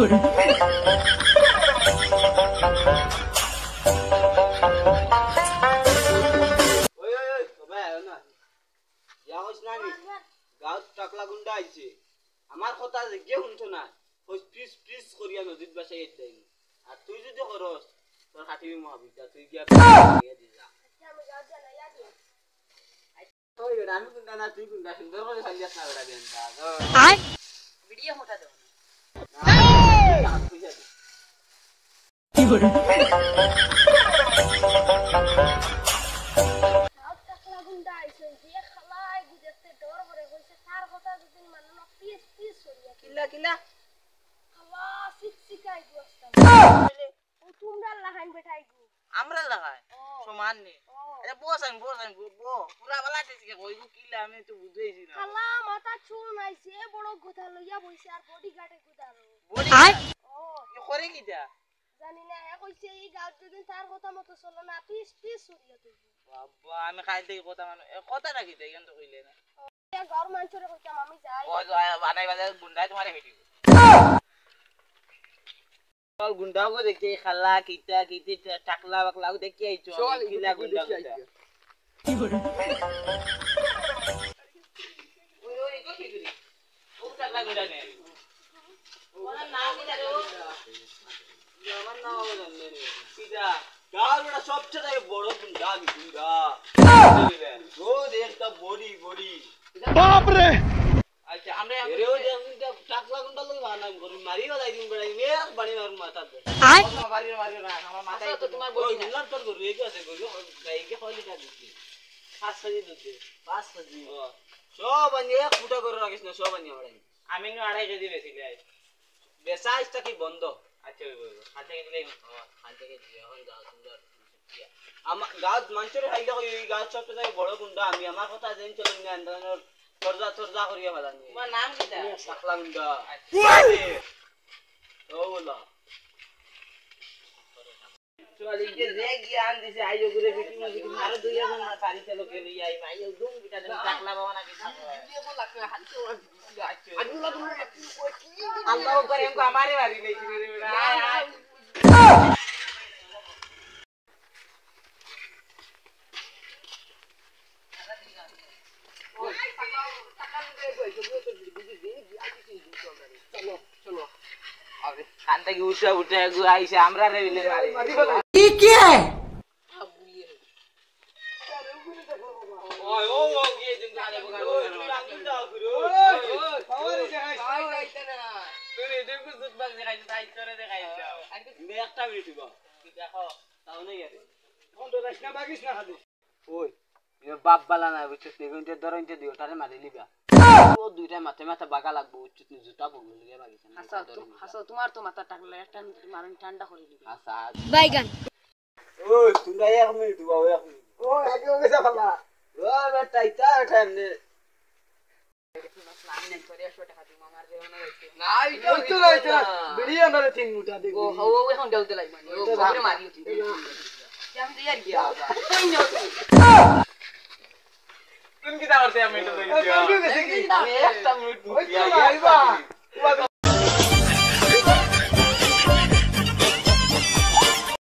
করে গাঁৱত টাকলা গুণ্ডা আহিছে আমাৰ কথা যে শুনছো না প্লিজ প্লিজ কৰি নদীত বাচাই দিই আর তুই যদি করস তোর হাতিবি মহাবিদ্যা তুই গিয়া দিলা ওই আমি গুন্ডা না তুই গুন্ডা সুন্দর করে খালিয়াস না বেড়া দেন আয় ভিডিও মোটা দেব কি করে কিলা কিলা খালা শিক্ষিকাই গোস্তা ও তোমরা লাগান বেটাই গো আমরা লাগাই সমান নে এটা বসান বো পুরা বালা থেকে কইবো কিলা আমি তো বুঝাইছি না খালা মাথা চুল নাইছে বড় কথা লইয়া বইছে আর বডিগার্ডে গুদারো আয় ও এ করে কিটা জানি না এ কইছে এই গাঁত যদি তার কথা মতো চলে না পিস পিস সরিয়া তুই বাবা আমি খাই দেই কথা মানে কথা রাখি দেই কেন তো কইলে না এ ঘর মানছরে কইতাম আমি যাই ও বানাই বাজার গুন্ডাই তোমারে হেডিও চল গুন্ডাও দেখি খালা কিটা কিটি টাকলা বাকলাও দেখি আইছো কিলা গুন্ডা কি করে ওই ওই কো কি করি ও টাকলা গুন্ডা নে ওর নাম কি জানো আমার নাম জানেন কিটা গাঁর বড় সবচেয়ে বড় গুন্ডা আমি গুন্ডা ও দেখটা বডি বডি বাপ রে আচ্ছা আমরা এরে ও যে টাকলা গুন্ডা লই বানাম করি মারি গলাই দিন বড়াই নে বাড়ি মার মাথা দে আয় মারি না আমার মাথায় তো তোমার বডি গুলার তোর গরু এই আছে গরু গাইকে কইলি টা দিছি 5 কেজি দুধ দে 5 কেজি সব আনিয়ে ফুটা করে রাখিস না সব আনিয়ে বাড়াই আমি নো 2.5 কেজি বেশি লাই বেচা ইস্তা কি বন্ধ আচ্ছা ওই হাতে কেজি লাই হাতে কেজি এখন যাও সুন্দর আমার গাছ মানুষের খাইলে এই গাছ সবচেয়ে বড় গুন্ডা আমি আমার কথা জেন চলেন না আন্দোলনের তরজা করিয়া ফেলানি তোমার নাম কিটা টাকলা গুন্ডা ও বলা চলি যে জ্ঞান দিছে আইও ঘুরে বিটি মধ্যে আরো দুই জন না পারি চলো কে লই আই আইও দুম বিটা টাকলা বাবা না কি আল্লাহ করে हमको हमारे बारी नहीं रे बेटा खान থেকে উঠে উঠে আইছে আমরা রে বিলে মারি কি কি है ওই ও ও গিয়ে দিন আরে বগা তুই রাখি দাও গুরু ওই পাওয়ার যাইতে না তুই এদিকে কুছ দুধ দেখাই তাই করে দেখাই দাও মে একটা মিনিট দিব কি দেখো তাও নাই আরে কোন তো রাস্তা বাগিস না খালি ওই এর বাপ বালা না বুঝছিস এগুনতে ধরনতে দিও তারে মারি লিবা ও দুইটা মাথা মাথা বাগা লাগবো উচিত জুতা পড়লো লিগে বাগিছে হাসা তোমার তো মাথা টাকলা একটা মারন ঠান্ডা করে দিবি আচ্ছা বাইগান ওই তুই এক মিনিট দিব এক মিনিট ও আগে ওকে যা ফালা ও বেটা ইতা টাইম নে সামনে করে 100 টাকা দিমু আমার যে মনে হইছে না ইটা তো লাইতা বিড়িয়া না তিন মুঠা দেব ও ও এখন দেউতে লাই মানে ও ঘরে মারিও তুই আমি তো ইয়ার গিয়া তুই না তুমি কি করতে আমি তো আমি একটা মিনিট